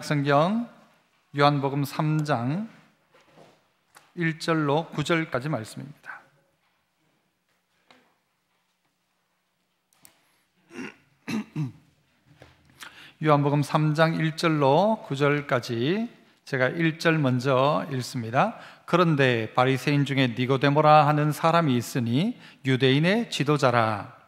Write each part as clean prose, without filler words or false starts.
성경 요한복음 3장 1절로 9절까지 말씀입니다. 요한복음 3장 1절로 9절까지 제가 1절 먼저 읽습니다. 그런데 바리새인 중에 니고데모라 하는 사람이 있으니 유대인의 지도자라.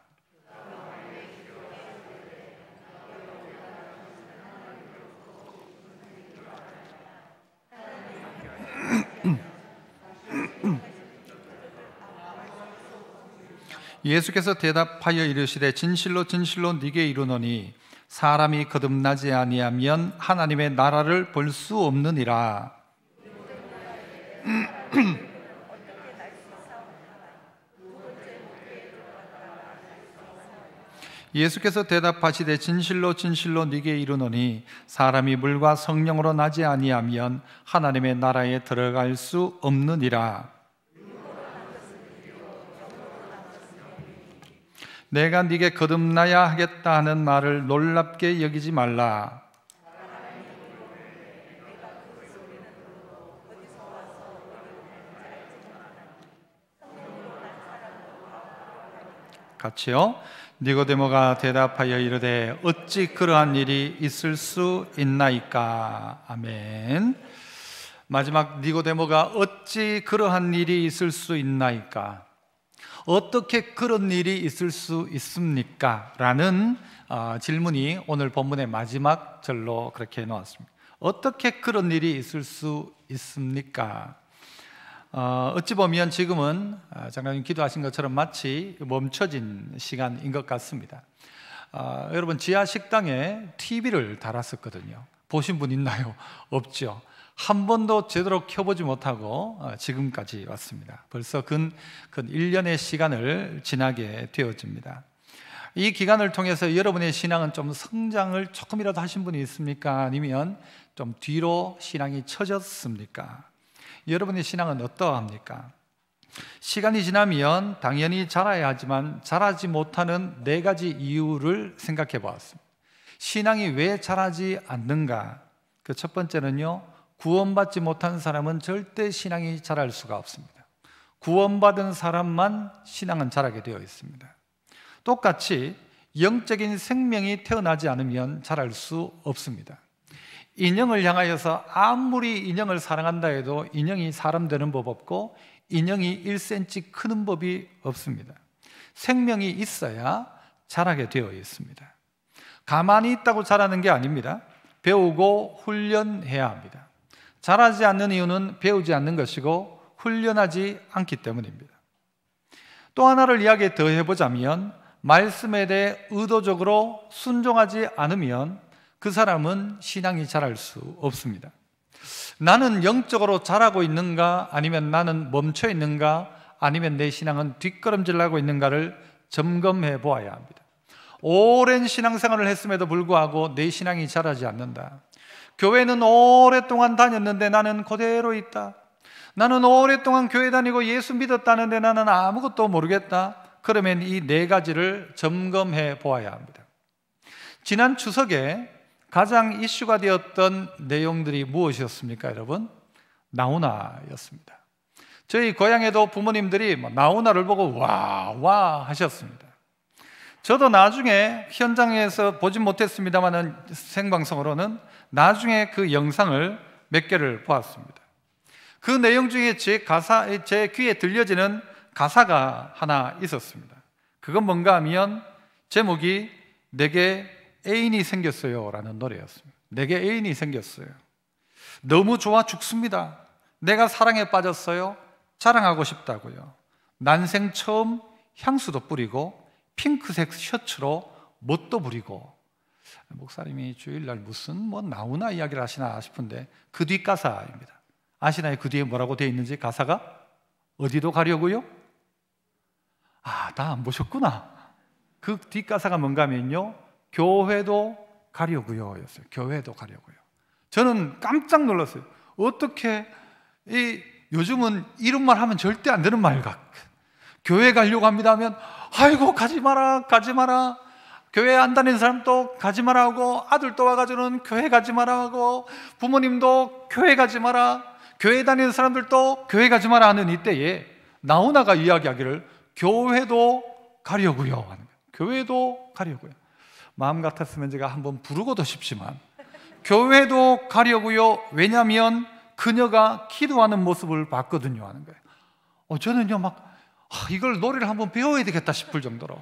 예수께서 대답하여 이르시되 진실로 진실로 네게 이르노니 사람이 거듭나지 아니하면 하나님의 나라를 볼 수 없느니라. 예수께서 대답하시되 진실로 진실로 네게 이르노니 사람이 물과 성령으로 나지 아니하면 하나님의 나라에 들어갈 수 없느니라. 내가 네게 거듭나야 하겠다 하는 말을 놀랍게 여기지 말라. 같이요. 니고데모가 대답하여 이르되 어찌 그러한 일이 있을 수 있나이까. 아멘. 마지막 니고데모가 어찌 그러한 일이 있을 수 있나이까. 어떻게 그런 일이 있을 수 있습니까? 라는 질문이 오늘 본문의 마지막 절로 그렇게 해놓았습니다. 어떻게 그런 일이 있을 수 있습니까? 어찌 보면 지금은 장로님 기도하신 것처럼 마치 멈춰진 시간인 것 같습니다. 여러분 지하 식당에 TV를 달았었거든요. 보신 분 있나요? 없죠. 한 번도 제대로 켜보지 못하고 지금까지 왔습니다. 벌써 근 1년의 시간을 지나게 되어집니다. 이 기간을 통해서 여러분의 신앙은 좀 성장을 조금이라도 하신 분이 있습니까? 아니면 좀 뒤로 신앙이 처졌습니까? 여러분의 신앙은 어떠합니까? 시간이 지나면 당연히 자라야 하지만 자라지 못하는 4가지 이유를 생각해 보았습니다. 신앙이 왜 자라지 않는가? 그 첫 번째는요, 구원받지 못한 사람은 절대 신앙이 자랄 수가 없습니다. 구원받은 사람만 신앙은 자라게 되어 있습니다. 똑같이 영적인 생명이 태어나지 않으면 자랄 수 없습니다. 인형을 향하여서 아무리 인형을 사랑한다 해도 인형이 사람 되는 법 없고 인형이 1cm 크는 법이 없습니다. 생명이 있어야 자라게 되어 있습니다. 가만히 있다고 자라는 게 아닙니다. 배우고 훈련해야 합니다. 자라지 않는 이유는 배우지 않는 것이고 훈련하지 않기 때문입니다. 또 하나를 이야기 더 해보자면 말씀에 대해 의도적으로 순종하지 않으면 그 사람은 신앙이 자랄 수 없습니다. 나는 영적으로 자라고 있는가, 아니면 나는 멈춰 있는가, 아니면 내 신앙은 뒷걸음질 하고 있는가를 점검해 보아야 합니다. 오랜 신앙생활을 했음에도 불구하고 내 신앙이 자라지 않는다. 교회는 오랫동안 다녔는데 나는 그대로 있다. 나는 오랫동안 교회 다니고 예수 믿었다는데 나는 아무것도 모르겠다. 그러면 이 4가지를 점검해 보아야 합니다. 지난 추석에 가장 이슈가 되었던 내용들이 무엇이었습니까, 여러분? 나훈아였습니다. 저희 고향에도 부모님들이 나훈아를 보고 와 하셨습니다. 저도 나중에 현장에서 보진 못했습니다만 생방송으로는 나중에 그 영상을 몇 개를 보았습니다. 그 내용 중에 제 귀에 들려지는 가사가 하나 있었습니다. 그건 뭔가 하면 제목이 내게 애인이 생겼어요 라는 노래였습니다. 내게 애인이 생겼어요. 너무 좋아 죽습니다. 내가 사랑에 빠졌어요. 자랑하고 싶다고요. 난생 처음 향수도 뿌리고 핑크색 셔츠로 멋도 부리고. 목사님이 주일날 무슨 나훈아 이야기를 하시나 싶은데 그 뒷가사입니다. 아시나요? 그 뒤에 뭐라고 되어 있는지? 가사가 어디도 가려고요? 다 안 보셨구나. 그 뒷가사가 뭔가 하면요, 교회도 가려고요 였어요. 교회도 가려고요. 저는 깜짝 놀랐어요. 어떻게 요즘은 이런 말 하면 절대 안 되는 말 같아. 교회 가려고 합니다 하면 아이고 가지 마라. 교회 안 다니는 사람도 가지 마라 하고, 아들도 와가지고는 교회 가지 마라 하고, 부모님도 교회 가지 마라, 교회 다니는 사람들도 교회 가지 마라 하는 이때에 나훈아가 이야기하기를 교회도 가려고요 하는 거예요. 교회도 가려고요. 마음 같았으면 제가 한번 부르고도 싶지만 교회도 가려고요. 왜냐하면 그녀가 기도하는 모습을 봤거든요 하는 거예요. 저는요 이걸 노래를 한번 배워야 되겠다 싶을 정도로,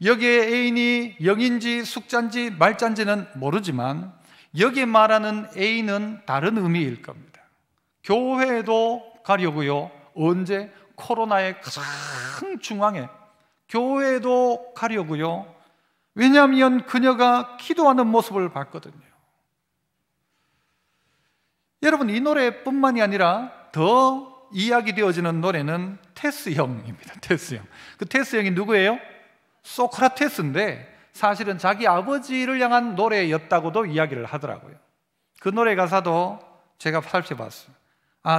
여기에 애인이 영인지 숙자인지 말자인지는 모르지만 여기에 말하는 애인은 다른 의미일 겁니다. 교회도 가려고요. 언제? 코로나의 가장 중앙에 교회도 가려고요. 왜냐하면 그녀가 기도하는 모습을 봤거든요. 여러분, 이 노래뿐만이 아니라 더 이야기되어지는 노래는 테스형입니다. 테스형. 그 테스형이 누구예요? 소크라테스인데 사실은 자기 아버지를 향한 노래였다고도 이야기를 하더라고요. 그 노래 가사도 제가 살펴봤어요.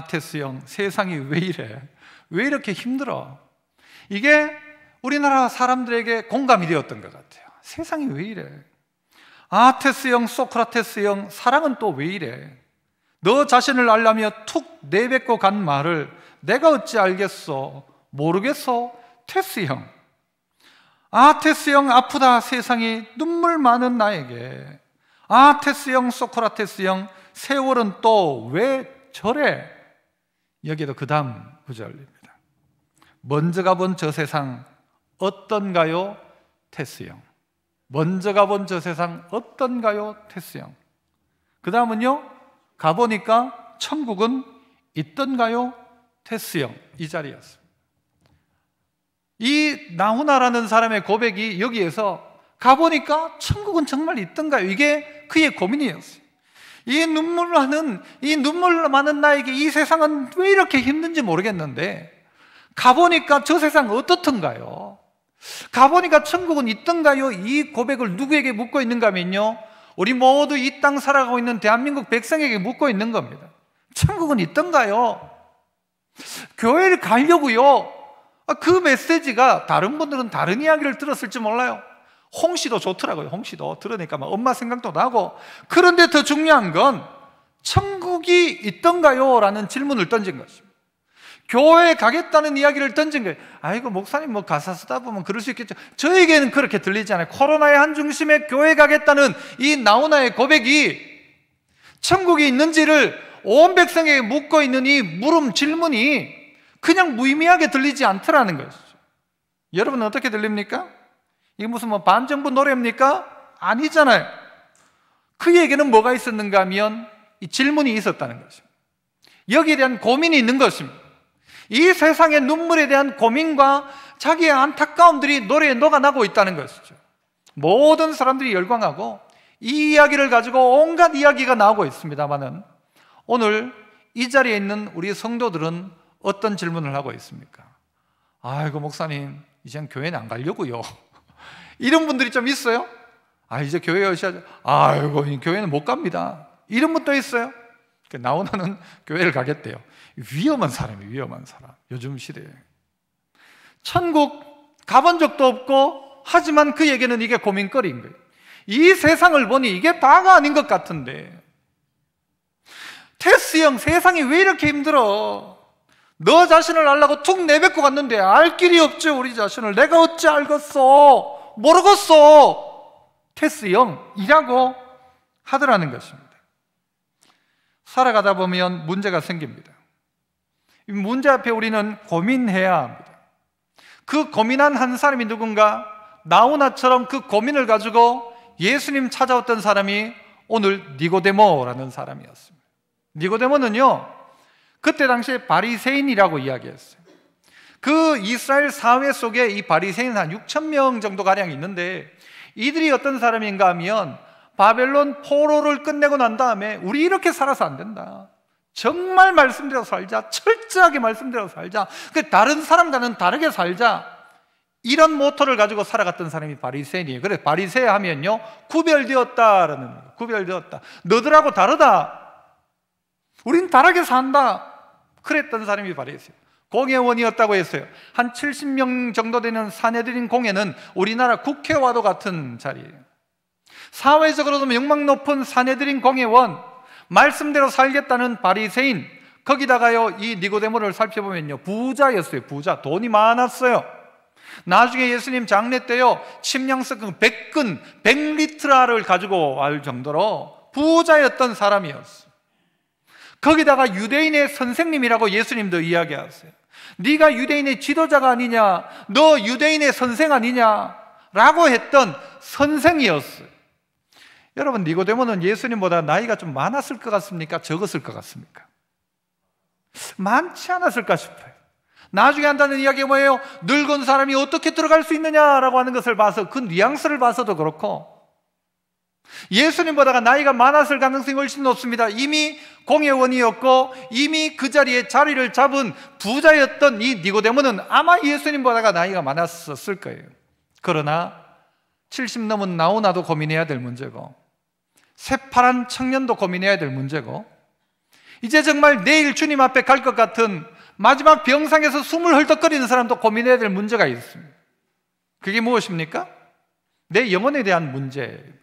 테스형, 세상이 왜 이래? 왜 이렇게 힘들어? 이게 우리나라 사람들에게 공감이 되었던 것 같아요. 세상이 왜 이래? 테스형, 소크라테스형, 사랑은 또 왜 이래? 너 자신을 알라며 툭 내뱉고 간 말을 내가 어찌 알겠어? 모르겠어? 테스형. 테스형, 아프다 세상이 눈물 많은 나에게. 테스형, 소크라테스형, 세월은 또 왜 저래? 여기에도 그 다음 구절입니다. 먼저 가본 저 세상 어떤가요? 테스형. 먼저 가본 저 세상 어떤가요? 테스형. 그 다음은요, 가보니까 천국은 있던가요? 테스형. 이 자리였습니다. 이 나훈아라는 사람의 고백이 여기에서 가보니까 천국은 정말 있던가요? 이게 그의 고민이었어요. 이 눈물 많은 나에게 이 세상은 왜 이렇게 힘든지 모르겠는데 가보니까 저 세상 어떻던가요? 가보니까 천국은 있던가요? 이 고백을 누구에게 묻고 있는가 하면요, 우리 모두 이 땅 살아가고 있는 대한민국 백성에게 묻고 있는 겁니다. 천국은 있던가요? 교회를 가려고요. 그 메시지가 다른 분들은 다른 이야기를 들었을지 몰라요. 홍씨도 좋더라고요. 홍씨도 들으니까 막 엄마 생각도 나고. 그런데 더 중요한 건 천국이 있던가요? 라는 질문을 던진 것입니다. 교회에 가겠다는 이야기를 던진 거예요. 아이고 목사님 뭐 가사 쓰다 보면 그럴 수 있겠죠. 저에게는 그렇게 들리지 않아요. 코로나의 한 중심에 교회 가겠다는 이 나훈아의 고백이 천국이 있는지를 온 백성에게 묻고 있는 이 질문이 그냥 무의미하게 들리지 않더라는 것이죠. 여러분은 어떻게 들립니까? 이게 무슨 반정부 노래입니까? 아니잖아요. 그에게는 뭐가 있었는가 하면 이 질문이 있었다는 것입니다. 여기에 대한 고민이 있는 것입니다. 이 세상의 눈물에 대한 고민과 자기의 안타까움들이 노래에 녹아나고 있다는 것이죠. 모든 사람들이 열광하고 이 이야기를 가지고 온갖 이야기가 나오고 있습니다만은 오늘 이 자리에 있는 우리 성도들은 어떤 질문을 하고 있습니까? 아이고 목사님 이젠 교회는 안 가려고요. 이런 분들이 좀 있어요. 이제 교회 오셔야죠. 아이고 교회는 못 갑니다. 이런 분도 있어요. 나훈아는 교회를 가겠대요. 위험한 사람이에요. 위험한 사람. 요즘 시대에 천국 가본 적도 없고 하지만 그에게는 이게 고민거리인 거예요. 이 세상을 보니 이게 다가 아닌 것 같은데 테스형, 세상이 왜 이렇게 힘들어? 너 자신을 알라고 툭 내뱉고 갔는데 알 길이 없죠. 우리 자신을 내가 어찌 알겠어? 모르겠어. 테스형이라고 하더라는 것입니다. 살아가다 보면 문제가 생깁니다. 이 문제 앞에 우리는 고민해야 합니다. 그 고민한 한 사람이 누군가? 나훈아처럼 그 고민을 가지고 예수님 찾아왔던 사람이 오늘 니고데모라는 사람이었습니다. 니고데모는요, 그때 당시에 바리새인이라고 이야기했어요. 그 이스라엘 사회 속에 이 바리새인 한 6천 명 정도 가량 있는데 이들이 어떤 사람인가 하면 바벨론 포로를 끝내고 난 다음에 우리 이렇게 살아서 안 된다. 정말 말씀대로 살자. 철저하게 말씀대로 살자. 다른 사람과는 다르게 살자. 이런 모토를 가지고 살아갔던 사람이 바리새인이에요. 그래서 바리새 하면요, 구별되었다라는 거예요. 구별되었다. 너들하고 다르다. 우린 다르게 산다. 그랬던 사람이 바리새인. 공회원이었다고 했어요. 한 70명 정도 되는 사내들인 공회는 우리나라 국회와도 같은 자리예요. 사회적으로도 명망 높은 사내들인 공회원, 말씀대로 살겠다는 바리새인, 거기다가요 이 니고데모를 살펴보면요 부자였어요. 부자, 돈이 많았어요. 나중에 예수님 장례 때요 침량석 100근 100리트라를 가지고 갈 정도로 부자였던 사람이었어요. 거기다가 유대인의 선생님이라고 예수님도 이야기하세요. 네가 유대인의 지도자가 아니냐, 너 유대인의 선생 아니냐 라고 했던 선생이었어요. 여러분, 니고데모는 예수님보다 나이가 좀 많았을 것 같습니까? 적었을 것 같습니까? 많지 않았을까 싶어요. 나중에 한다는 이야기가 뭐예요? 늙은 사람이 어떻게 들어갈 수 있느냐라고 하는 것을 봐서, 그 뉘앙스를 봐서도 그렇고, 예수님보다가 나이가 많았을 가능성이 훨씬 높습니다. 이미 공회원이었고 이미 그 자리에 자리를 잡은 부자였던 이 니고데모는 아마 예수님보다가 나이가 많았을 거예요. 그러나 70 넘은 나오나도 고민해야 될 문제고, 새파란 청년도 고민해야 될 문제고, 이제 정말 내일 주님 앞에 갈 것 같은 마지막 병상에서 숨을 헐떡거리는 사람도 고민해야 될 문제가 있습니다. 그게 무엇입니까? 내 영혼에 대한 문제입니다.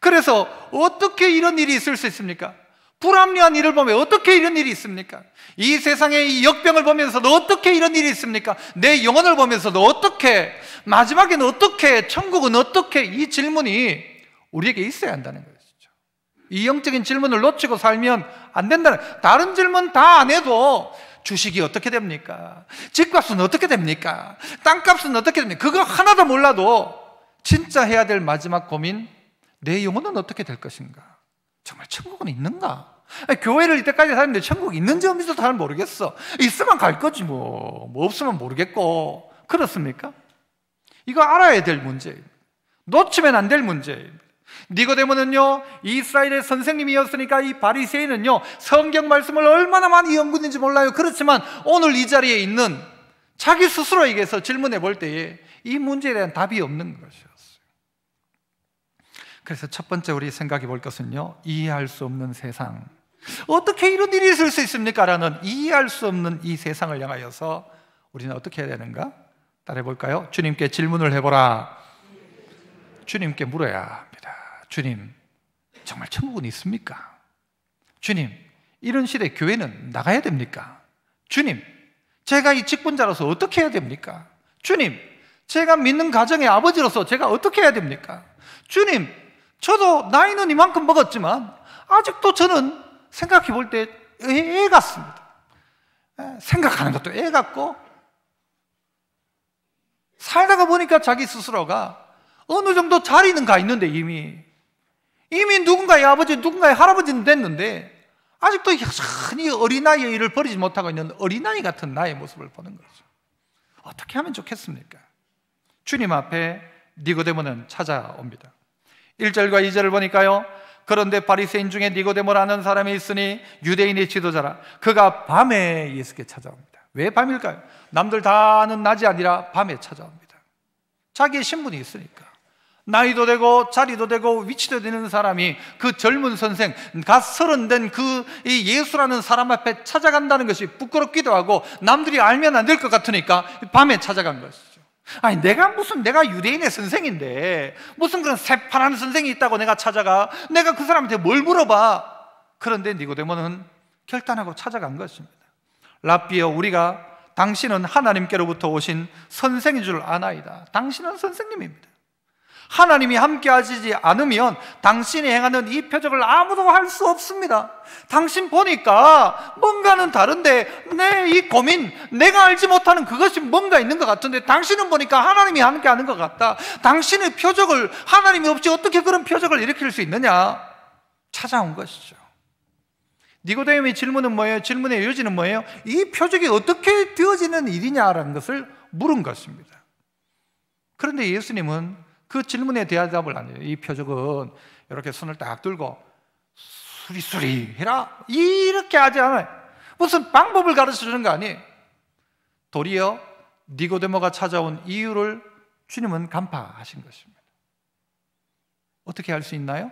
그래서 어떻게 이런 일이 있을 수 있습니까? 불합리한 일을 보면 어떻게 이런 일이 있습니까? 이 세상의 이 역병을 보면서도 어떻게 이런 일이 있습니까? 내 영혼을 보면서도 어떻게, 마지막에는 어떻게, 천국은 어떻게, 이 질문이 우리에게 있어야 한다는 것이죠. 이 영적인 질문을 놓치고 살면 안 된다는, 다른 질문 다 안 해도 주식이 어떻게 됩니까? 집값은 어떻게 됩니까? 땅값은 어떻게 됩니까? 그거 하나도 몰라도 진짜 해야 될 마지막 고민, 내 영혼은 어떻게 될 것인가? 정말 천국은 있는가? 아니, 교회를 이때까지 다녔는데 천국이 있는지 없는지도 잘 모르겠어. 있으면 갈 거지 뭐 없으면 모르겠고. 그렇습니까? 이거 알아야 될 문제예요. 놓치면 안 될 문제예요. 니고데모는요 이스라엘의 선생님이었으니까 이 바리새인은요 성경 말씀을 얼마나 많이 연구했는지 몰라요. 그렇지만 오늘 이 자리에 있는 자기 스스로에게서 질문해 볼 때에 이 문제에 대한 답이 없는 것이요. 그래서 첫 번째 우리 생각해 볼 것은요, 이해할 수 없는 세상. 어떻게 이런 일이 있을 수 있습니까? 라는 이해할 수 없는 이 세상을 향하여서 우리는 어떻게 해야 되는가? 따라해 볼까요? 주님께 질문을 해보라. 주님께 물어야 합니다. 주님, 정말 천국은 있습니까? 주님, 이런 시대에 교회는 나가야 됩니까? 주님, 제가 이 직분자로서 어떻게 해야 됩니까? 주님, 제가 믿는 가정의 아버지로서 제가 어떻게 해야 됩니까? 주님, 저도 나이는 이만큼 먹었지만 아직도 저는 생각해 볼 때 애 같습니다. 생각하는 것도 애 같고, 살다가 보니까 자기 스스로가 어느 정도 자리는 가 있는데 이미 누군가의 아버지, 누군가의 할아버지는 됐는데 아직도 여전히 어린아이의 일을 버리지 못하고 있는 어린아이 같은 나의 모습을 보는 거죠. 어떻게 하면 좋겠습니까? 주님 앞에 니고데모는 찾아옵니다. 1절과 2절을 보니까요, 그런데 바리새인 중에 니고데모라는 사람이 있으니 유대인의 지도자라. 그가 밤에 예수께 찾아옵니다. 왜 밤일까요? 남들 다 아는 낮이 아니라 밤에 찾아옵니다. 자기의 신분이 있으니까. 나이도 되고 자리도 되고 위치도 되는 사람이 그 젊은 선생, 갓 30 된 그 예수라는 사람 앞에 찾아간다는 것이 부끄럽기도 하고 남들이 알면 안 될 것 같으니까 밤에 찾아간 것이죠. 아니, 내가 유대인의 선생인데 무슨 그런 새파란 선생이 있다고 내가 찾아가? 내가 그 사람한테 뭘 물어봐? 그런데 니고데모는 결단하고 찾아간 것입니다. 랍비여, 우리가 당신은 하나님께로부터 오신 선생인 줄 아나이다. 당신은 선생님입니다. 하나님이 함께 하시지 않으면 당신이 행하는 이 표적을 아무도 할 수 없습니다. 당신 보니까 뭔가는 다른데 내 이 고민, 내가 알지 못하는 그것이 뭔가 있는 것 같은데 당신은 보니까 하나님이 함께 하는 것 같다. 당신의 표적을, 하나님이 없이 어떻게 그런 표적을 일으킬 수 있느냐? 찾아온 것이죠. 니고데모의 질문은 뭐예요? 질문의 요지는 뭐예요? 이 표적이 어떻게 되어지는 일이냐라는 것을 물은 것입니다. 그런데 예수님은 그 질문에 대답을 안 해요. 이 표적은 이렇게 손을 딱 들고 수리수리 해라 이렇게 하지 않아요. 무슨 방법을 가르쳐 주는 거 아니에요. 도리어 니고데모가 찾아온 이유를 주님은 간파하신 것입니다. 어떻게 할 수 있나요?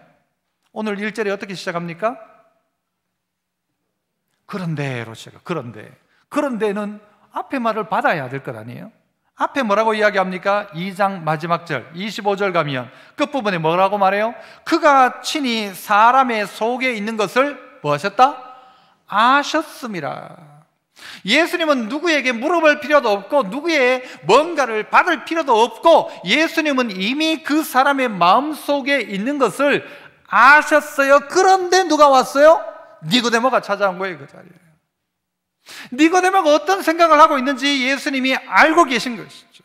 오늘 1절에 어떻게 시작합니까? 그런데로 시작해요. 그런데 그런데는 앞에 말을 받아야 될 것 아니에요? 앞에 뭐라고 이야기합니까? 2장 마지막 절 25절 가면 끝부분에 뭐라고 말해요? 그가 친히 사람의 속에 있는 것을 뭐 하셨다? 아셨음이라. 예수님은 누구에게 물어볼 필요도 없고 누구의 뭔가를 받을 필요도 없고 예수님은 이미 그 사람의 마음속에 있는 것을 아셨어요. 그런데 누가 왔어요? 니고데모가 찾아온 거예요. 그 자리에 니고데모가 어떤 생각을 하고 있는지 예수님이 알고 계신 것이죠.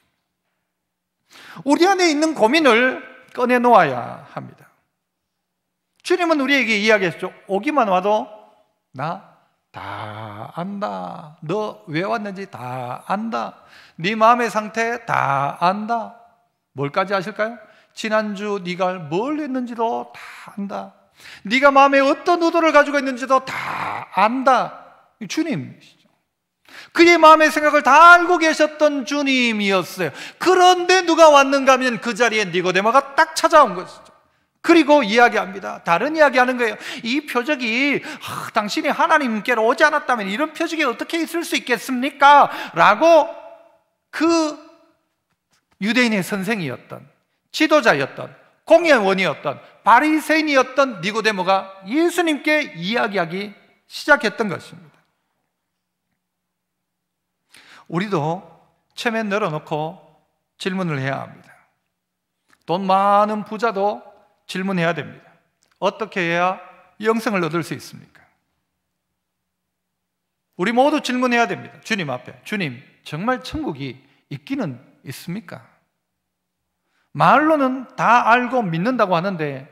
우리 안에 있는 고민을 꺼내놓아야 합니다. 주님은 우리에게 이야기했죠. 오기만 와도 나 다 안다. 너 왜 왔는지 다 안다. 네 마음의 상태 다 안다. 뭘까지 아실까요? 지난주 네가 뭘 했는지도 다 안다. 네가 마음에 어떤 의도를 가지고 있는지도 다 안다. 주님이시죠. 그의 마음의 생각을 다 알고 계셨던 주님이었어요. 그런데 누가 왔는가 하면 그 자리에 니고데모가 딱 찾아온 것이죠. 그리고 이야기합니다. 다른 이야기하는 거예요. 이 표적이 당신이 하나님께로 오지 않았다면 이런 표적이 어떻게 있을 수 있겠습니까? 라고 그 유대인의 선생이었던, 지도자였던, 공회원이었던, 바리새인이었던 니고데모가 예수님께 이야기하기 시작했던 것입니다. 우리도 체면 늘어놓고 질문을 해야 합니다. 돈 많은 부자도 질문해야 됩니다. 어떻게 해야 영생을 얻을 수 있습니까? 우리 모두 질문해야 됩니다. 주님 앞에, 주님, 정말 천국이 있기는 있습니까? 말로는 다 알고 믿는다고 하는데,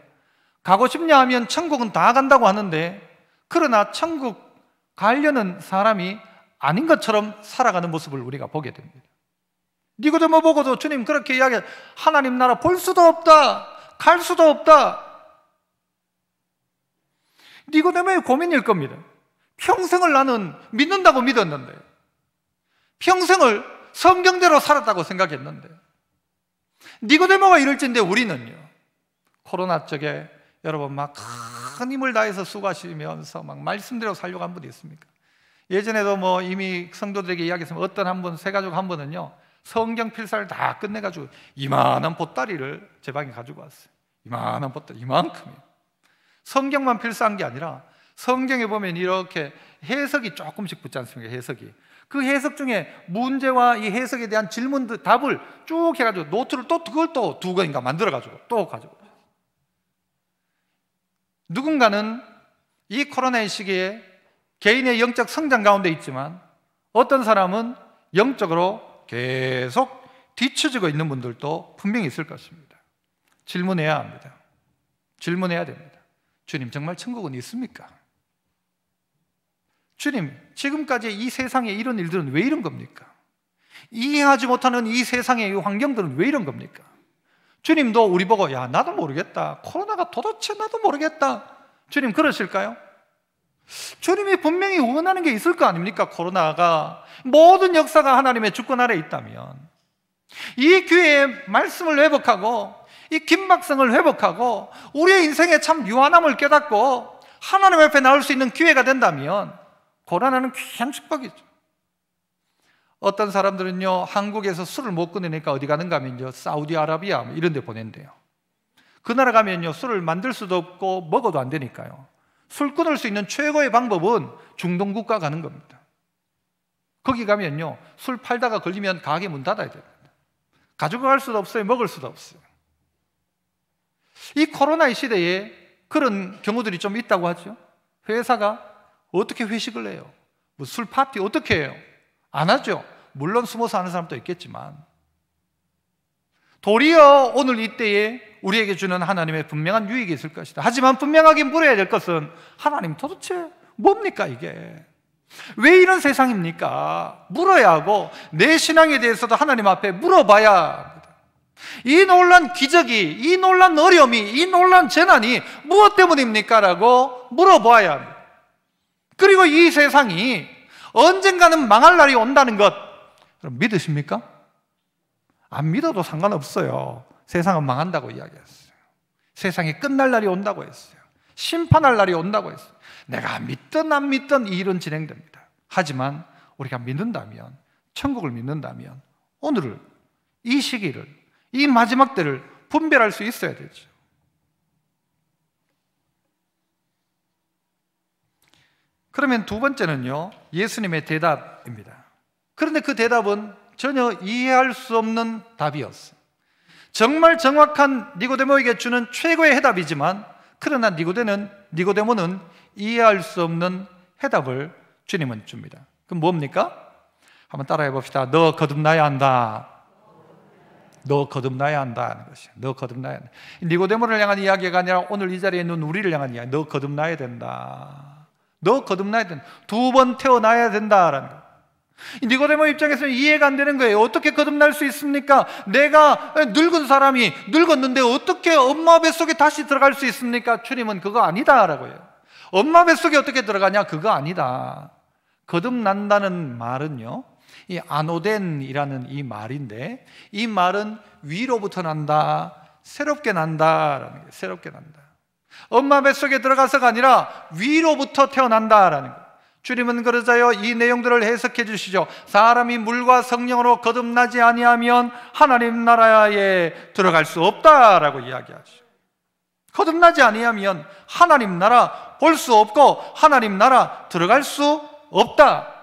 가고 싶냐 하면 천국은 다 간다고 하는데, 그러나 천국 가려는 사람이 아닌 것처럼 살아가는 모습을 우리가 보게 됩니다. 니고데모 보고도 주님 그렇게 이야기해. 하나님 나라 볼 수도 없다. 갈 수도 없다. 니고데모의 고민일 겁니다. 평생을 나는 믿는다고 믿었는데, 평생을 성경대로 살았다고 생각했는데, 니고데모가 이럴진데 우리는요, 코로나 쪽에 여러분 막 큰 힘을 다해서 수고하시면서 막 말씀대로 살려고 한 분이 있습니까? 예전에도 뭐 이미 성도들에게 이야기했으면 어떤 한 분, 세 가족 한 분은요, 성경 필사를 다 끝내가지고 이만한 보따리를 제 방에 가지고 왔어요. 이만한 보따리, 이만큼이요. 성경만 필사한 게 아니라 성경에 보면 이렇게 해석이 조금씩 붙지 않습니까? 해석이. 그 해석 중에 문제와 이 해석에 대한 질문들, 답을 쭉 해가지고 노트를 또 그걸 또 두 권인가 만들어가지고 또 가지고. 누군가는 이 코로나의 시기에 개인의 영적 성장 가운데 있지만 어떤 사람은 영적으로 계속 뒤처지고 있는 분들도 분명히 있을 것입니다. 질문해야 합니다. 질문해야 됩니다. 주님, 정말 천국은 있습니까? 주님, 지금까지 이 세상에 이런 일들은 왜 이런 겁니까? 이해하지 못하는 이 세상의 환경들은 왜 이런 겁니까? 주님도 우리 보고 야, 나도 모르겠다. 코로나가 도대체 나도 모르겠다. 주님 그러실까요? 주님이 분명히 원하는 게 있을 거 아닙니까? 코로나가 모든 역사가 하나님의 주권 아래 있다면 이 교회의 말씀을 회복하고 이 긴박성을 회복하고 우리의 인생에 참 유한함을 깨닫고 하나님 앞에 나올 수 있는 기회가 된다면 코로나는 귀한 축복이죠. 어떤 사람들은요, 한국에서 술을 못 끊으니까 어디 가는가 하면요, 사우디아라비아 이런 데 보낸대요. 그 나라 가면요, 술을 만들 수도 없고 먹어도 안 되니까요, 술 끊을 수 있는 최고의 방법은 중동 국가 가는 겁니다. 거기 가면요, 술 팔다가 걸리면 가게 문 닫아야 됩니다. 가지고 갈 수도 없어요. 먹을 수도 없어요. 이 코로나의 시대에 그런 경우들이 좀 있다고 하죠. 회사가 어떻게 회식을 해요? 뭐 술 파티 어떻게 해요? 안 하죠. 물론 숨어서 하는 사람도 있겠지만, 도리어 오늘 이때에 우리에게 주는 하나님의 분명한 유익이 있을 것이다. 하지만 분명하게 물어야 될 것은, 하나님 도대체 뭡니까 이게? 왜 이런 세상입니까? 물어야 하고 내 신앙에 대해서도 하나님 앞에 물어봐야 합니다. 이 놀란 기적이, 이 놀란 어려움이, 이 놀란 재난이 무엇 때문입니까? 라고 물어봐야 합니다. 그리고 이 세상이 언젠가는 망할 날이 온다는 것, 그럼 믿으십니까? 안 믿어도 상관없어요. 세상은 망한다고 이야기했어요. 세상이 끝날 날이 온다고 했어요. 심판할 날이 온다고 했어요. 내가 믿든 안 믿든 이 일은 진행됩니다. 하지만 우리가 믿는다면, 천국을 믿는다면 오늘을, 이 시기를, 이 마지막 때를 분별할 수 있어야 되죠. 그러면 두 번째는요, 예수님의 대답입니다. 그런데 그 대답은 전혀 이해할 수 없는 답이었어요. 정말 정확한 니고데모에게 주는 최고의 해답이지만, 그러나 니고데모는 이해할 수 없는 해답을 주님은 줍니다. 그럼 뭡니까? 한번 따라해 봅시다. 너 거듭나야 한다. 너 거듭나야 한다 하는 것이에요. 너 거듭나야 한다. 니고데모를 향한 이야기가 아니라 오늘 이 자리에 있는 우리를 향한 이야기. 너 거듭나야 된다. 너 거듭나야 된다. 두 번 태어나야 된다라는 거예요. 니고데모 입장에서는 이해가 안 되는 거예요. 어떻게 거듭날 수 있습니까? 내가 늙은 사람이 늙었는데 어떻게 엄마 뱃속에 다시 들어갈 수 있습니까? 주님은 그거 아니다라고 해요. 엄마 뱃속에 어떻게 들어가냐? 그거 아니다. 거듭난다는 말은요, 이 아노덴이라는 이 말인데, 이 말은 위로부터 난다, 새롭게 난다라는 거예요. 새롭게 난다. 엄마 뱃속에 들어가서가 아니라 위로부터 태어난다라는 거예요. 주님은 그러자요 이 내용들을 해석해 주시죠. 사람이 물과 성령으로 거듭나지 아니하면 하나님 나라에 들어갈 수 없다라고 이야기하죠. 거듭나지 아니하면 하나님 나라 볼 수 없고 하나님 나라 들어갈 수 없다.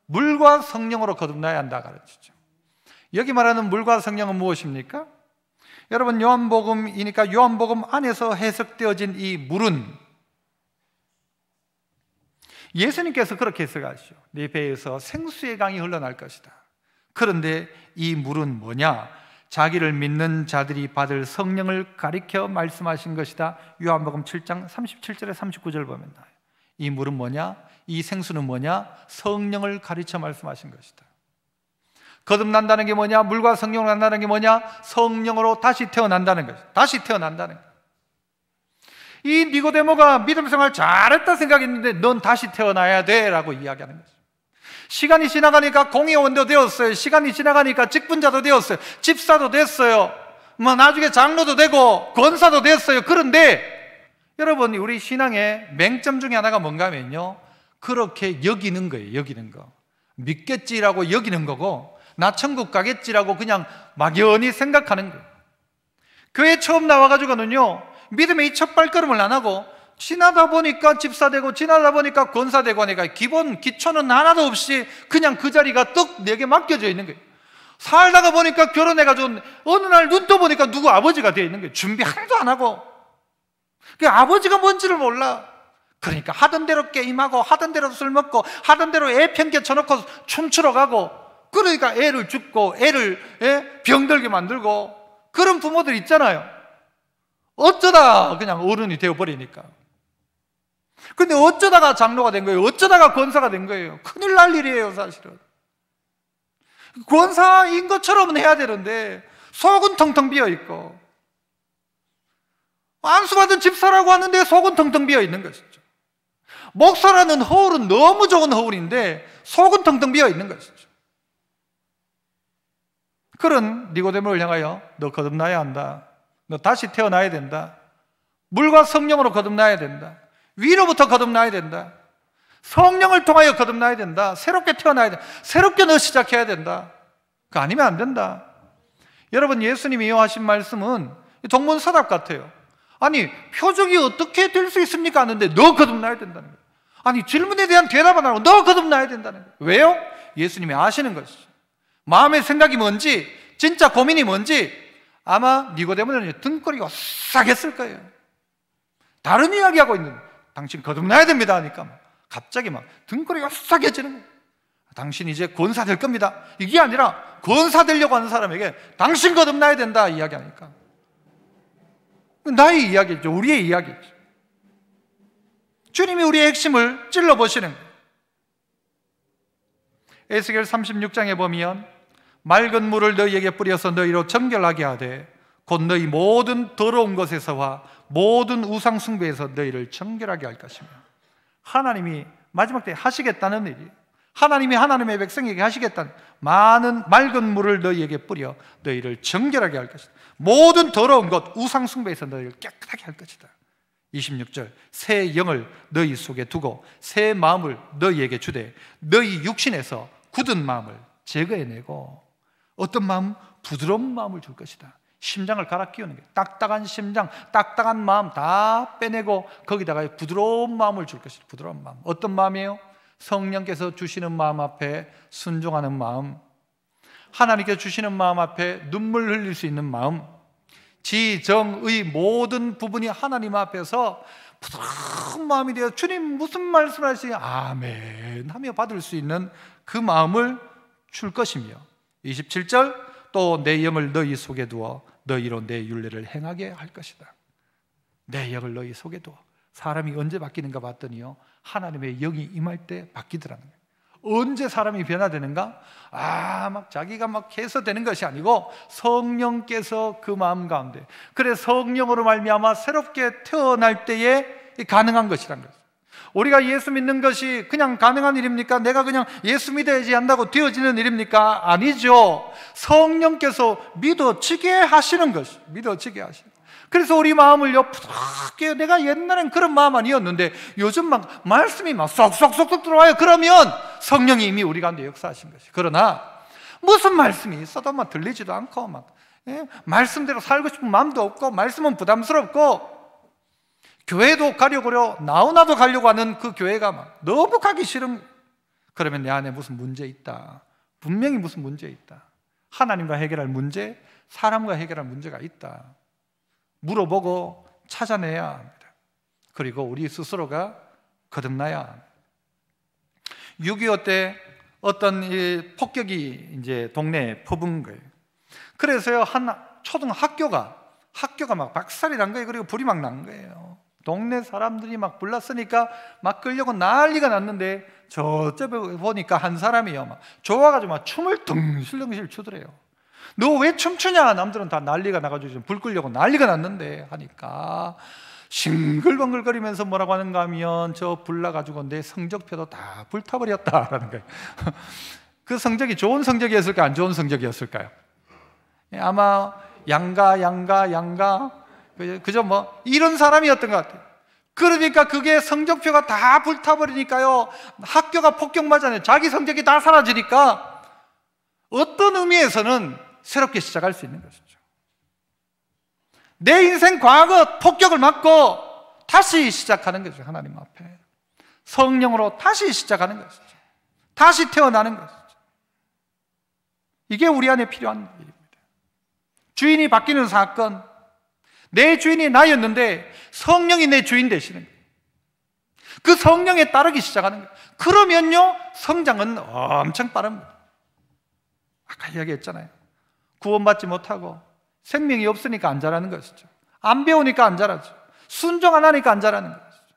물과 성령으로 거듭나야 한다 가르치죠. 여기 말하는 물과 성령은 무엇입니까? 여러분, 요한복음이니까 요한복음 안에서 해석되어진 이 물은 예수님께서 그렇게 해석하시죠. 네 배에서 생수의 강이 흘러날 것이다. 그런데 이 물은 뭐냐? 자기를 믿는 자들이 받을 성령을 가리켜 말씀하신 것이다. 요한복음 7장 37절에 39절 보면 나와요. 이 물은 뭐냐? 이 생수는 뭐냐? 성령을 가리쳐 말씀하신 것이다. 거듭난다는 게 뭐냐? 물과 성령으로 난다는 게 뭐냐? 성령으로 다시 태어난다는 것이다. 다시 태어난다는 것. 이 니고데모가 믿음 생활 잘했다 생각했는데 넌 다시 태어나야 돼 라고 이야기하는 거죠. 시간이 지나가니까 공의원도 되었어요. 시간이 지나가니까 직분자도 되었어요. 집사도 됐어요. 나중에 장로도 되고 권사도 됐어요. 그런데 여러분, 우리 신앙의 맹점 중에 하나가 뭔가 하면요, 그렇게 여기는 거예요. 여기는 거. 믿겠지라고 여기는 거고, 나 천국 가겠지라고 그냥 막연히 생각하는 거예요. 교회 처음 나와가지고는요, 믿음의 이 첫 발걸음을 안 하고 지나다 보니까 집사 되고 지나다 보니까 권사 되고 하니까 기본 기초는 하나도 없이 그냥 그 자리가 떡 내게 맡겨져 있는 거예요. 살다가 보니까 결혼해가지고 어느 날 눈 떠보니까 누구 아버지가 되어 있는 거예요. 준비 하나도 안 하고. 그 아버지가 뭔지를 몰라. 그러니까 하던 대로 게임하고 하던 대로 술 먹고 하던 대로 애 편개쳐놓고 춤추러 가고, 그러니까 애를 죽고 애를 병들게 만들고, 그런 부모들 있잖아요. 어쩌다 그냥 어른이 되어버리니까. 근데 어쩌다가 장로가 된 거예요. 어쩌다가 권사가 된 거예요. 큰일 날 일이에요. 사실은 권사인 것처럼 해야 되는데 속은 텅텅 비어있고, 안수받은 집사라고 하는데 속은 텅텅 비어있는 것이죠. 목사라는 허울은 너무 좋은 허울인데 속은 텅텅 비어있는 것이죠. 그런 니고데모를 향하여 너 거듭나야 한다. 너 다시 태어나야 된다. 물과 성령으로 거듭나야 된다. 위로부터 거듭나야 된다. 성령을 통하여 거듭나야 된다. 새롭게 태어나야 된다. 새롭게 너 시작해야 된다. 그거 아니면 안 된다. 여러분, 예수님이 이용하신 말씀은 동문서답 같아요. 아니, 표적이 어떻게 될 수 있습니까? 하는데 너 거듭나야 된다는 거예요. 아니, 질문에 대한 대답은 안 하고 너 거듭나야 된다는 거예요. 왜요? 예수님이 아시는 것이죠. 마음의 생각이 뭔지, 진짜 고민이 뭔지 아마 니고데모는 등골이 오싹했을 거예요. 다른 이야기하고 있는, 당신 거듭나야 됩니다 하니까 갑자기 막 등골이 오싹해지는 거예요. 당신 이제 권사 될 겁니다. 이게 아니라 권사 되려고 하는 사람에게 당신 거듭나야 된다 이야기하니까, 나의 이야기죠. 우리의 이야기죠. 주님이 우리의 핵심을 찔러보시는 거예요. 에스겔 36장에 보면 맑은 물을 너희에게 뿌려서 너희로 정결하게 하되 곧 너희 모든 더러운 것에서와 모든 우상 숭배에서 너희를 정결하게 할 것이며, 하나님이 마지막 때 하시겠다는 일이, 하나님이 하나님의 백성에게 하시겠다는 많은 맑은 물을 너희에게 뿌려 너희를 정결하게 할 것이다. 모든 더러운 것, 우상 숭배에서 너희를 깨끗하게 할 것이다. 26절, 새 영을 너희 속에 두고 새 마음을 너희에게 주되 너희 육신에서 굳은 마음을 제거해내고 어떤 마음? 부드러운 마음을 줄 것이다. 심장을 갈아 끼우는 게, 딱딱한 심장, 딱딱한 마음 다 빼내고 거기다가 부드러운 마음을 줄 것이다. 부드러운 마음. 어떤 마음이에요? 성령께서 주시는 마음 앞에 순종하는 마음, 하나님께서 주시는 마음 앞에 눈물 흘릴 수 있는 마음, 지정의 모든 부분이 하나님 앞에서 부드러운 마음이 되어 주님 무슨 말씀을 하시니 아멘 하며 받을 수 있는 그 마음을 줄 것이며, 27절 또 내 영을 너희 속에 두어 너희로 내 율례를 행하게 할 것이다. 내 영을 너희 속에 두어. 사람이 언제 바뀌는가 봤더니요, 하나님의 영이 임할 때 바뀌더라는 거예요. 언제 사람이 변화되는가? 막 자기가 막 해서 되는 것이 아니고 성령께서 그 마음 가운데, 그래 성령으로 말미암아 새롭게 태어날 때에 가능한 것이란 거죠. 우리가 예수 믿는 것이 그냥 가능한 일입니까? 내가 그냥 예수 믿어야지 한다고 되어지는 일입니까? 아니죠. 성령께서 믿어지게 하시는 것이, 믿어지게 하시는. 그래서 우리 마음을요 부드럽게, 내가 옛날엔 그런 마음 아니었는데 요즘 막 말씀이 막 쏙쏙쏙 들어와요. 그러면 성령이 이미 우리 가운데 역사하신 것이. 그러나 무슨 말씀이 있어도 막 들리지도 않고 막 말씀대로 살고 싶은 마음도 없고, 말씀은 부담스럽고, 교회도 가려고 그래요. 나오나도 가려고 하는 그 교회가 막 너무 가기 싫은. 그러면 내 안에 무슨 문제 있다. 분명히 무슨 문제 있다. 하나님과 해결할 문제, 사람과 해결할 문제가 있다. 물어보고 찾아내야 합니다. 그리고 우리 스스로가 거듭나야 합니다. 6.25 때 어떤 폭격이 이제 동네에 퍼본 거예요. 그래서요 한 초등학교가 막 박살이 난 거예요. 그리고 불이 막 난 거예요. 동네 사람들이 막 불났으니까 막 끌려고 난리가 났는데, 저쪽에 보니까 한 사람이요 막 좋아가지고 막 춤을 덩실덩실 추더래요. 너 왜 춤추냐? 남들은 다 난리가 나가지고 불 끌려고 난리가 났는데 하니까 싱글벙글거리면서 뭐라고 하는가 하면, 저 불나가지고 내 성적표도 다 불타버렸다라는 거예요. 그 성적이 좋은 성적이었을까요? 안 좋은 성적이었을까요? 아마 양가 그저 뭐 이런 사람이었던 것 같아요. 그러니까 그게 성적표가 다 불타버리니까요, 학교가 폭격맞잖아요. 자기 성적이 다 사라지니까 어떤 의미에서는 새롭게 시작할 수 있는 것이죠. 내 인생 과거 폭격을 맞고 다시 시작하는 것이죠. 하나님 앞에 성령으로 다시 시작하는 것이죠. 다시 태어나는 것이죠. 이게 우리 안에 필요한 일입니다. 주인이 바뀌는 사건, 내 주인이 나였는데 성령이 내 주인 되시는 거예요. 그 성령에 따르기 시작하는 거예요. 그러면요 성장은 엄청 빠릅니다. 아까 이야기했잖아요. 구원받지 못하고 생명이 없으니까 안 자라는 것이죠. 안 배우니까 안 자라죠. 순종 안 하니까 안 자라는 것이죠.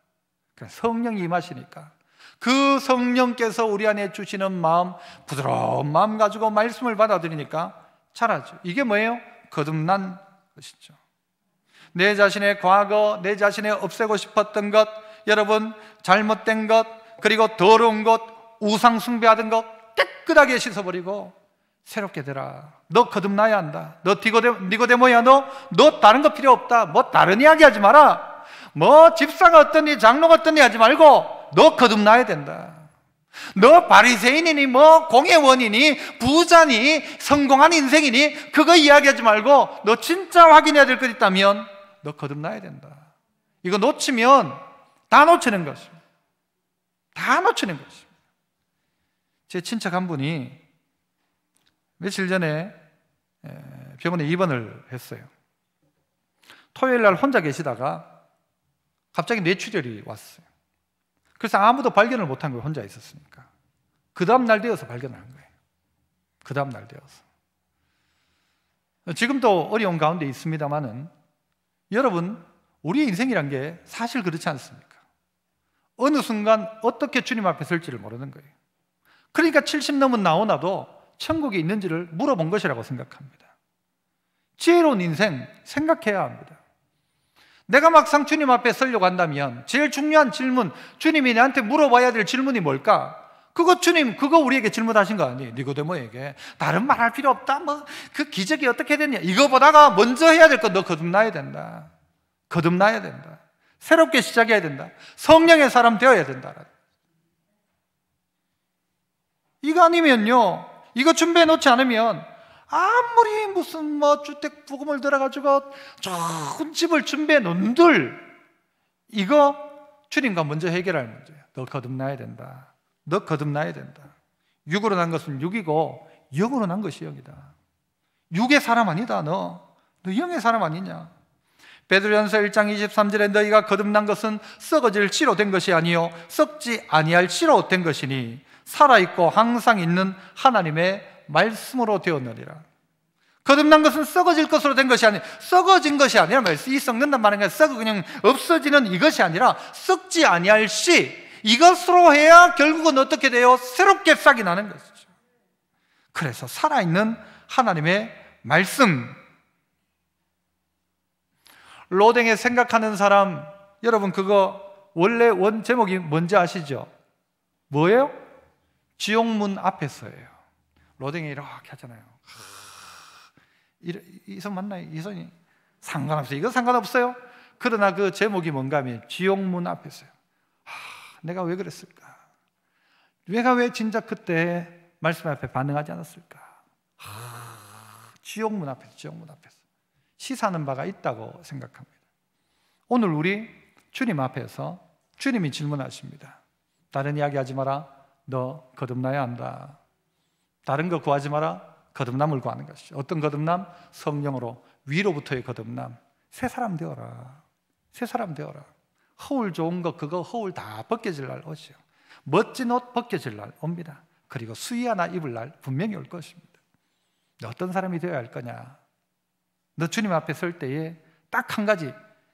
그러니까 성령이 임하시니까 그 성령께서 우리 안에 주시는 마음, 부드러운 마음 가지고 말씀을 받아들이니까 자라죠. 이게 뭐예요? 거듭난 것이죠. 내 자신의 과거, 내 자신의 없애고 싶었던 것, 여러분 잘못된 것, 그리고 더러운 것, 우상 숭배하던 것 깨끗하게 씻어버리고 새롭게 되라. 너 거듭나야 한다. 너 니고데모야, 너 다른 거 필요 없다. 뭐 다른 이야기 하지 마라. 뭐 집사가 어떠니 장로가 어떠니 하지 말고 너 거듭나야 된다. 너 바리새인이니 뭐 공회원이니 부자니 성공한 인생이니 그거 이야기하지 말고 너 진짜 확인해야 될 것 있다면 너 거듭나야 된다. 이거 놓치면 다 놓치는 것입니다. 다 놓치는 것입니다. 제 친척 한 분이 며칠 전에 병원에 입원을 했어요. 토요일 날 혼자 계시다가 갑자기 뇌출혈이 왔어요. 그래서 아무도 발견을 못한 거예요. 혼자 있었으니까. 그 다음 날 되어서 발견을 한 거예요. 그 다음 날 되어서. 지금도 어려운 가운데 있습니다만은, 여러분 우리의 인생이란 게 사실 그렇지 않습니까? 어느 순간 어떻게 주님 앞에 설지를 모르는 거예요. 그러니까 70 넘은 나오나도 천국에 있는지를 물어본 것이라고 생각합니다. 지혜로운 인생 생각해야 합니다. 내가 막상 주님 앞에 서려고 한다면 제일 중요한 질문, 주님이 나한테 물어봐야 될 질문이 뭘까? 그거 주님, 그거 우리에게 질문하신 거 아니에요? 니고데모에게. 다른 말 할 필요 없다. 뭐 그 기적이 어떻게 됐냐. 이거보다가 먼저 해야 될 건 너 거듭나야 된다. 거듭나야 된다. 새롭게 시작해야 된다. 성령의 사람 되어야 된다. 이거 아니면요, 이거 준비해 놓지 않으면 아무리 무슨 주택 부금을 들어가지고 좋은 집을 준비해 놓은들 이거 주님과 먼저 해결할 문제야. 너 거듭나야 된다. 너 거듭나야 된다. 육으로 난 것은 육이고 영으로 난 것이 영이다. 육의 사람 아니다. 너 영의 사람 아니냐. 베드로전서 1장 23절에 너희가 거듭난 것은 썩어질 씨로 된 것이 아니요 썩지 아니할 씨로 된 것이니 살아있고 항상 있는 하나님의 말씀으로 되었느니라. 거듭난 것은 썩어질 것으로 된 것이 아니라, 썩어진 것이 아니라 이 썩는단 말은 그냥 없어지는 이것이 아니라 썩지 아니할 씨, 이것으로 해야 결국은 어떻게 돼요? 새롭게 싹이 나는 것이죠. 그래서 살아있는 하나님의 말씀. 로댕에 생각하는 사람, 여러분 그거 원래 원 제목이 뭔지 아시죠? 뭐예요? 지옥문 앞에서예요. 로댕이 이렇게 하잖아요. 이 손 맞나요? 이 손이 상관없어요. 이거 상관없어요. 그러나 그 제목이 뭔가 하면 지옥문 앞에서요. 내가 왜 그랬을까? 내가 왜 진작 그때 말씀 앞에 반응하지 않았을까? 지옥문 앞에서, 지옥문 앞에서 시사하는 바가 있다고 생각합니다. 오늘 우리 주님 앞에서 주님이 질문하십니다. 다른 이야기 하지 마라. 너 거듭나야 한다. 다른 거 구하지 마라. 거듭남을 구하는 것이죠. 어떤 거듭남? 성령으로 위로부터의 거듭남. 새 사람 되어라. 새 사람 되어라. 허울 좋은 거 그거 허울 다 벗겨질 날 오죠. 멋진 옷 벗겨질 날 옵니다. 그리고 수의 하나 입을 날 분명히 올 것입니다. 어떤 사람이 되어야 할 거냐? 너 주님 앞에 설 때에 딱 한 가지,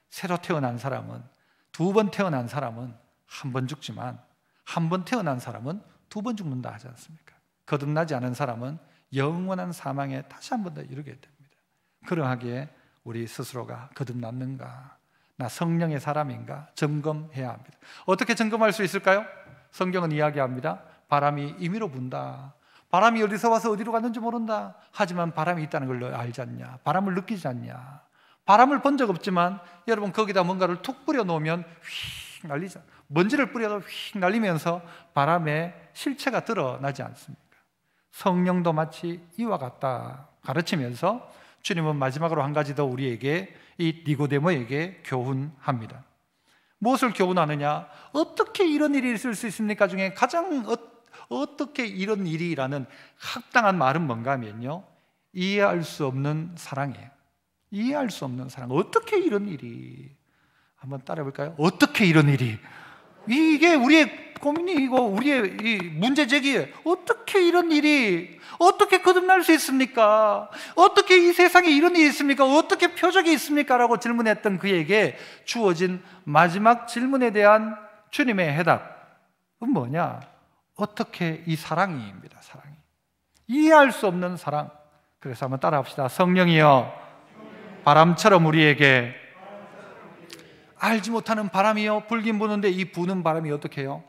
새로 태어난 사람은, 두 번 태어난 사람은 한 번 죽지만 한 번 태어난 사람은 두 번 죽는다 하지 않습니까? 거듭나지 않은 사람은 영원한 사망에 다시 한 번 더 이르게 됩니다. 그러하기에 우리 스스로가 거듭났는가, 나 성령의 사람인가 점검해야 합니다. 어떻게 점검할 수 있을까요? 성경은 이야기합니다. 바람이 임의로 분다. 바람이 어디서 와서 어디로 갔는지 모른다. 하지만 바람이 있다는 걸 알지 않냐? 바람을 느끼지 않냐? 바람을 본 적 없지만 여러분 거기다 뭔가를 툭 뿌려 놓으면 휙 날리죠. 먼지를 뿌려도 휙 날리면서 바람에 실체가 드러나지 않습니까? 성령도 마치 이와 같다 가르치면서 주님은 마지막으로 한 가지 더 우리에게, 이 니고데모에게 교훈합니다. 무엇을 교훈하느냐? 어떻게 이런 일이 있을 수 있습니까? 중에 가장 어떻게 이런 일이라는 합당한 말은 뭔가 하면요, 이해할 수 없는 사랑이에요. 이해할 수 없는 사랑. 어떻게 이런 일이, 한번 따라 볼까요? 어떻게 이런 일이, 이게 우리의 고민이고 우리의 이 문제 제기예요. 어떻게 이런 일이, 어떻게 거듭날 수 있습니까? 어떻게 이 세상에 이런 일이 있습니까? 어떻게 표적이 있습니까? 라고 질문했던 그에게 주어진 마지막 질문에 대한 주님의 해답은 뭐냐? 어떻게 이 사랑이입니다. 사랑이, 이해할 수 없는 사랑. 그래서 한번 따라 합시다. 성령이여 바람처럼 우리에게, 알지 못하는 바람이요, 불긴 부는데 이 부는 바람이 어떻게 해요?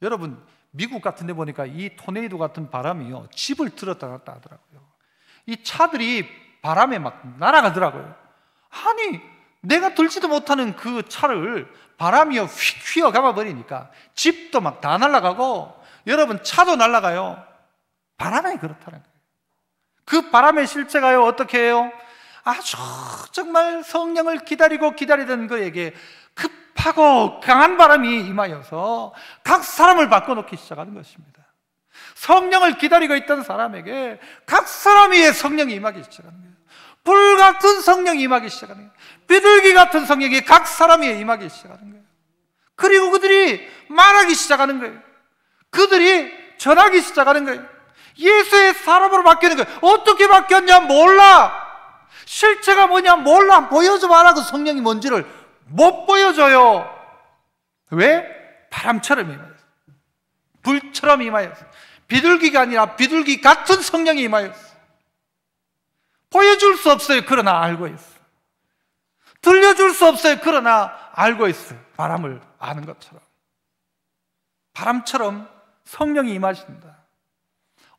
여러분 미국 같은 데 보니까 이 토네이도 같은 바람이요, 집을 들었다 놨다 하더라고요. 이 차들이 바람에 막 날아가더라고요. 아니 내가 들지도 못하는 그 차를 바람이요 휙 휘어감아 버리니까 집도 막 다 날아가고 여러분 차도 날아가요. 바람이 그렇다는 거예요. 그 바람의 실체가요 어떻게 해요? 아주 정말 성령을 기다리던 그에게 급하고 강한 바람이 임하여서 각 사람을 바꿔놓기 시작하는 것입니다. 성령을 기다리고 있던 사람에게 각 사람 위에 성령이 임하기 시작하는 거예요. 불같은 성령이 임하기 시작하는 거예요. 비둘기 같은 성령이 각 사람 위에 임하기 시작하는 거예요. 그리고 그들이 말하기 시작하는 거예요. 그들이 전하기 시작하는 거예요. 예수의 사람으로 바뀌는 거예요. 어떻게 바뀌었냐 몰라. 실체가 뭐냐 몰라. 보여줘 봐라. 그 성령이 뭔지를 못 보여줘요. 왜? 바람처럼 임하였어. 불처럼 임하였어. 비둘기가 아니라 비둘기 같은 성령이 임하였어. 보여줄 수 없어요. 그러나 알고 있어. 들려줄 수 없어요. 그러나 알고 있어. 바람을 아는 것처럼. 바람처럼 성령이 임하신다.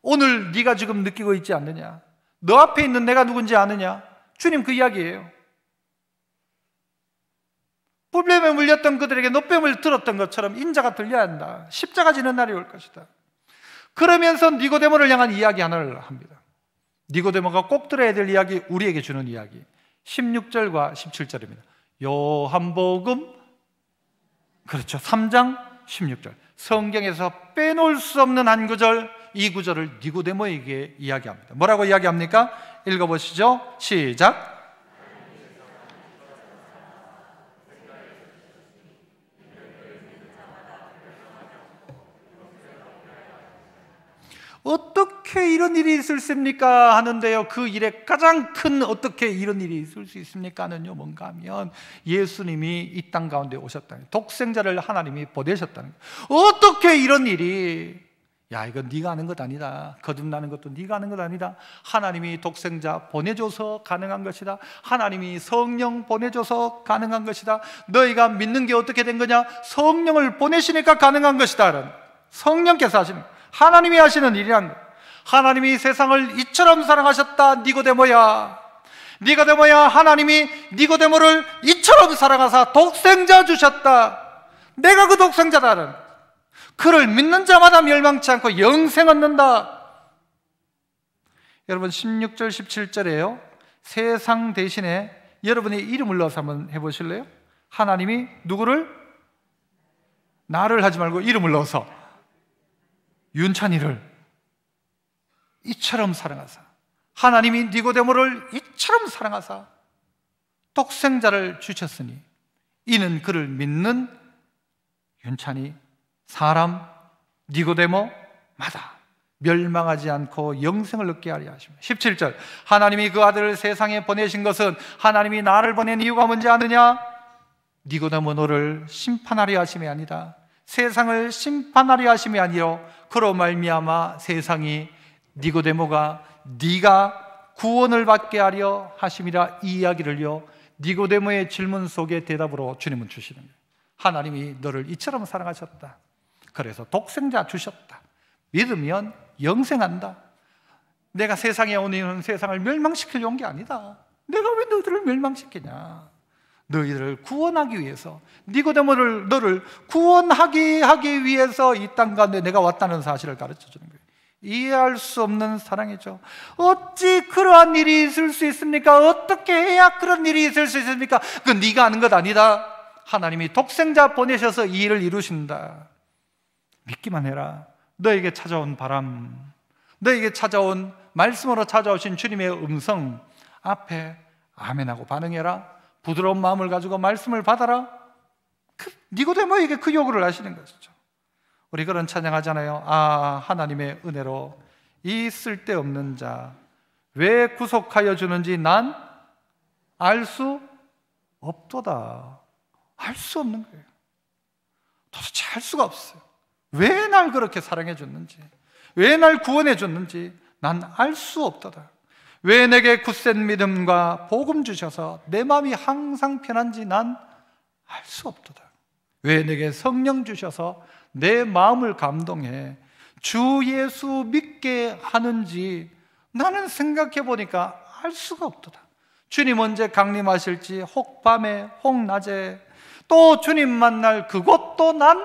오늘 네가 지금 느끼고 있지 않느냐? 너 앞에 있는 내가 누군지 아느냐? 주님 그 이야기예요. 뿔뱀에 물렸던 그들에게 노뱀을 들었던 것처럼 인자가 들려야 한다. 십자가 지는 날이 올 것이다. 그러면서 니고데모를 향한 이야기 하나를 합니다. 니고데모가 꼭 들어야 될 이야기, 우리에게 주는 이야기 16절과 17절입니다. 요한복음 그렇죠, 3장 16절. 성경에서 빼놓을 수 없는 한 구절, 이 구절을 니고데모에게 이야기합니다. 뭐라고 이야기합니까? 읽어보시죠. 시작. 어떻게 이런 일이 있을 수 있습니까? 하는데요, 그 일에 가장 큰 어떻게 이런 일이 있을 수 있습니까? 하는요, 뭔가 하면 예수님이 이 땅 가운데 오셨다는, 독생자를 하나님이 보내셨다는 거예요. 어떻게 이런 일이, 야, 이건 네가 하는 것 아니다. 거듭나는 것도 네가 하는 것 아니다. 하나님이 독생자 보내줘서 가능한 것이다. 하나님이 성령 보내줘서 가능한 것이다. 너희가 믿는 게 어떻게 된 거냐? 성령을 보내시니까 가능한 것이다. 성령께서 하시는 거예요. 하나님이 하시는 일이란 거예요. 하나님이 세상을 이처럼 사랑하셨다. 니고데모야, 니고데모야, 하나님이 니고데모를 이처럼 사랑하사 독생자 주셨다. 내가 그 독생자다. 그를 믿는 자마다 멸망치 않고 영생 얻는다. 여러분 16절 17절에요, 세상 대신에 여러분의 이름을 넣어서 한번 해보실래요? 하나님이 누구를? 나를 하지 말고 이름을 넣어서 윤찬이를 이처럼 사랑하사, 하나님이 니고데모를 이처럼 사랑하사 독생자를 주셨으니 이는 그를 믿는 윤찬이, 사람, 니고데모마다 멸망하지 않고 영생을 얻게 하려 하십니다. 17절, 하나님이 그 아들을 세상에 보내신 것은 하나님이 나를 보낸 이유가 뭔지 아느냐? 니고데모 너를 심판하려 하심이 아니다. 세상을 심판하려 하심이 아니요 그로 말미암아 세상이 니고데모가 네가 구원을 받게 하려 하심이라. 이 이야기를요, 니고데모의 질문 속의 대답으로 주님은 주시는 거예요. 하나님이 너를 이처럼 사랑하셨다. 그래서 독생자 주셨다. 믿으면 영생한다. 내가 세상에 온 이유는 세상을 멸망시키려 온 게 아니다. 내가 왜 너희들을 멸망시키냐? 너희들을 구원하기 위해서, 니고데모를 너를 구원하기 위해서 이 땅 가운데 내가 왔다는 사실을 가르쳐 주는 거예요. 이해할 수 없는 사랑이죠. 어찌 그러한 일이 있을 수 있습니까? 어떻게 해야 그런 일이 있을 수 있습니까? 그건 네가 아는 것 아니다. 하나님이 독생자 보내셔서 이 일을 이루신다. 믿기만 해라. 너에게 찾아온 바람, 너에게 찾아온 말씀으로 찾아오신 주님의 음성 앞에 아멘하고 반응해라. 부드러운 마음을 가지고 말씀을 받아라. 니고데모에게 그 요구를 하시는 것이죠. 우리 그런 찬양하잖아요. 아, 하나님의 은혜로 이 쓸데없는 자 왜 구속하여 주는지 난 알 수 없도다. 알 수 없는 거예요. 도대체 알 수가 없어요. 왜 날 그렇게 사랑해 줬는지, 왜 날 구원해 줬는지 난 알 수 없도다. 왜 내게 굳센 믿음과 복음 주셔서 내 마음이 항상 편한지 난 알 수 없도다. 왜 내게 성령 주셔서 내 마음을 감동해 주 예수 믿게 하는지 나는 생각해 보니까 알 수가 없도다. 주님 언제 강림하실지 혹 밤에 혹 낮에 또 주님 만날 그것도 난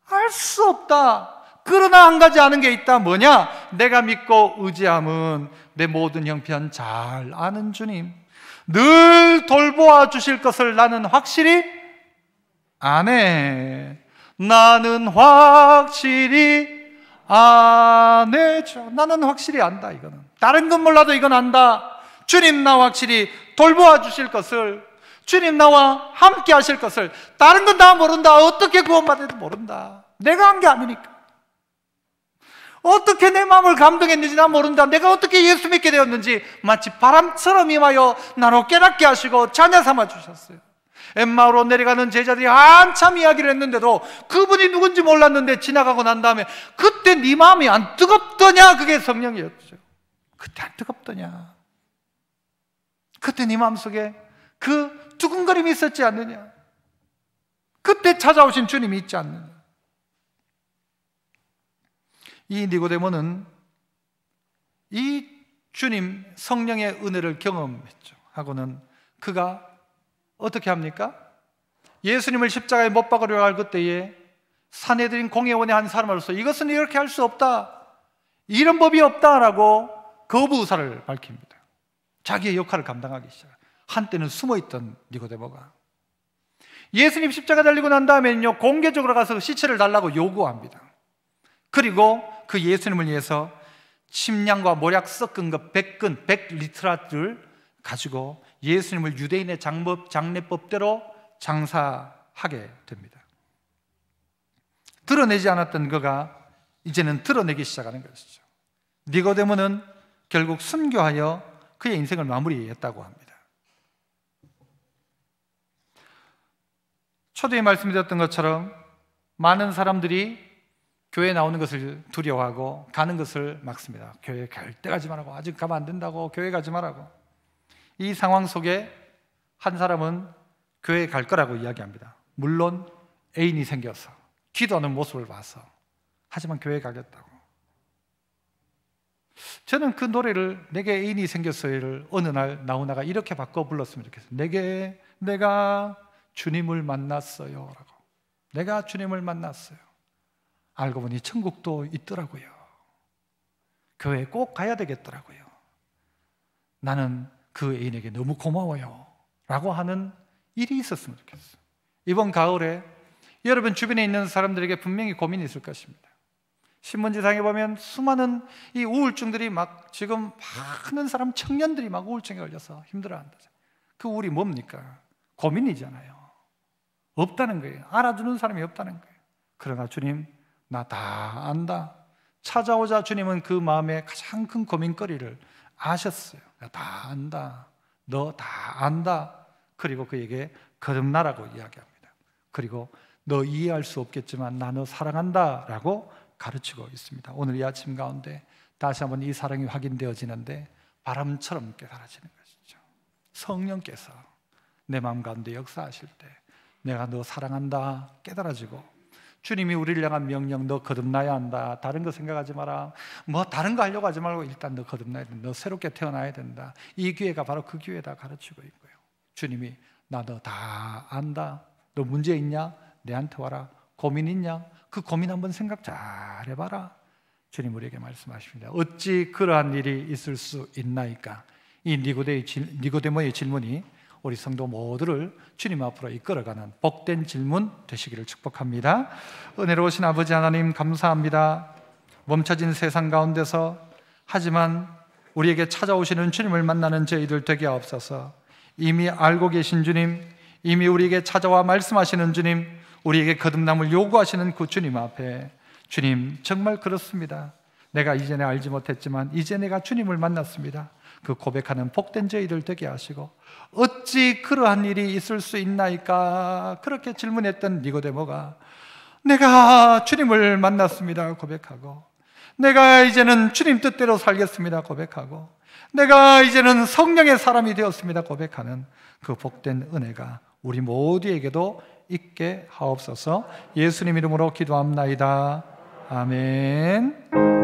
알 수 없다. 그러나 한 가지 아는 게 있다. 뭐냐? 내가 믿고 의지함은 내 모든 형편 잘 아는 주님, 늘 돌보아 주실 것을 나는 확실히 아네. 나는 확실히 아네죠. 나는 확실히 안다. 이거는 다른 건 몰라도 이건 안다. 주님 나 확실히 돌보아 주실 것을, 주님 나와 함께 하실 것을. 다른 건 다 모른다. 어떻게 구원받아도 모른다. 내가 한 게 아니니까. 어떻게 내 마음을 감동했는지 난 모른다. 내가 어떻게 예수 믿게 되었는지 마치 바람처럼 임하여 나로 깨닫게 하시고 자녀 삼아 주셨어요. 엠마오로 내려가는 제자들이 한참 이야기를 했는데도 그분이 누군지 몰랐는데 지나가고 난 다음에 그때 네 마음이 안 뜨겁더냐? 그게 성령이었죠. 그때 안 뜨겁더냐? 그때 네 마음속에 그 두근거림이 있었지 않느냐? 그때 찾아오신 주님이 있지 않느냐? 이 니고데모는 이 주님 성령의 은혜를 경험했죠. 하고는 그가 어떻게 합니까? 예수님을 십자가에 못 박으려 할 그때에 산헤드린 공회원의 한 사람으로서 이것은 이렇게 할 수 없다, 이런 법이 없다라고 거부 의사를 밝힙니다. 자기의 역할을 감당하기 시작. 한때는 숨어있던 니고데모가 예수님 십자가 달리고 난 다음에는요, 공개적으로 가서 시체를 달라고 요구합니다. 그리고 그 예수님을 위해서 침량과 모략 섞은 것 100근, 100리트라를 가지고 예수님을 유대인의 장례법대로 장사하게 됩니다. 드러내지 않았던 그가 이제는 드러내기 시작하는 것이죠. 니고데모는 결국 순교하여 그의 인생을 마무리했다고 합니다. 초대에 말씀드렸던 것처럼 많은 사람들이 교회에 나오는 것을 두려워하고 가는 것을 막습니다. 교회에 절대 가지 말라고, 아직 가면 안 된다고, 교회 가지 말라고. 이 상황 속에 한 사람은 교회에 갈 거라고 이야기합니다. 물론 애인이 생겨서, 기도하는 모습을 봐서. 하지만 교회에 가겠다고. 저는 그 노래를 내게 애인이 생겼어요를 어느 날 나훈아가 이렇게 바꿔 불렀으면 좋겠어요. 내가 주님을 만났어요 라고. 내가 주님을 만났어요. 알고 보니 천국도 있더라고요. 교회에 꼭 가야 되겠더라고요. 나는 그 애인에게 너무 고마워요 라고 하는 일이 있었으면 좋겠어요. 이번 가을에 여러분 주변에 있는 사람들에게 분명히 고민이 있을 것입니다. 신문지상에 보면 수많은 이 우울증들이 막 지금 많은 사람, 청년들이 막 우울증에 걸려서 힘들어한다. 그 우울이 뭡니까? 고민이잖아요. 없다는 거예요. 알아주는 사람이 없다는 거예요. 그러나 주님, 나 다 안다. 찾아오자 주님은 그 마음의 가장 큰 고민거리를 아셨어요. 나 다 안다. 너 다 안다. 그리고 그에게 거듭나라고 이야기합니다. 그리고 너 이해할 수 없겠지만 나 너 사랑한다 라고 가르치고 있습니다. 오늘 이 아침 가운데 다시 한번 이 사랑이 확인되어지는데 바람처럼 깨달아지는 것이죠. 성령께서 내 마음 가운데 역사하실 때 내가 너 사랑한다 깨달아지고, 주님이 우리를 향한 명령, 너 거듭나야 한다. 다른 거 생각하지 마라. 뭐 다른 거 하려고 하지 말고 일단 너 거듭나야 된다. 너 새롭게 태어나야 된다. 이 기회가 바로 그 기회다 가르치고 있고요. 주님이 나 너 다 안다. 너 문제 있냐? 내한테 와라. 고민 있냐? 그 고민 한번 생각 잘 해봐라. 주님 우리에게 말씀하십니다. 어찌 그러한 일이 있을 수 있나이까? 이 니고데모의 질문이 우리 성도 모두를 주님 앞으로 이끌어가는 복된 질문 되시기를 축복합니다. 은혜로우신 아버지 하나님 감사합니다. 멈춰진 세상 가운데서 하지만 우리에게 찾아오시는 주님을 만나는 저희들 되게 하옵소서. 이미 알고 계신 주님, 이미 우리에게 찾아와 말씀하시는 주님, 우리에게 거듭남을 요구하시는 그 주님 앞에, 주님 정말 그렇습니다. 내가 이전에 알지 못했지만 이제 내가 주님을 만났습니다. 그 고백하는 복된 저희들 되게 하시고, 어찌 그러한 일이 있을 수 있나이까? 그렇게 질문했던 니고데모가 내가 주님을 만났습니다 고백하고, 내가 이제는 주님 뜻대로 살겠습니다 고백하고, 내가 이제는 성령의 사람이 되었습니다 고백하는 그 복된 은혜가 우리 모두에게도 있게 하옵소서. 예수님 이름으로 기도합나이다. 아멘.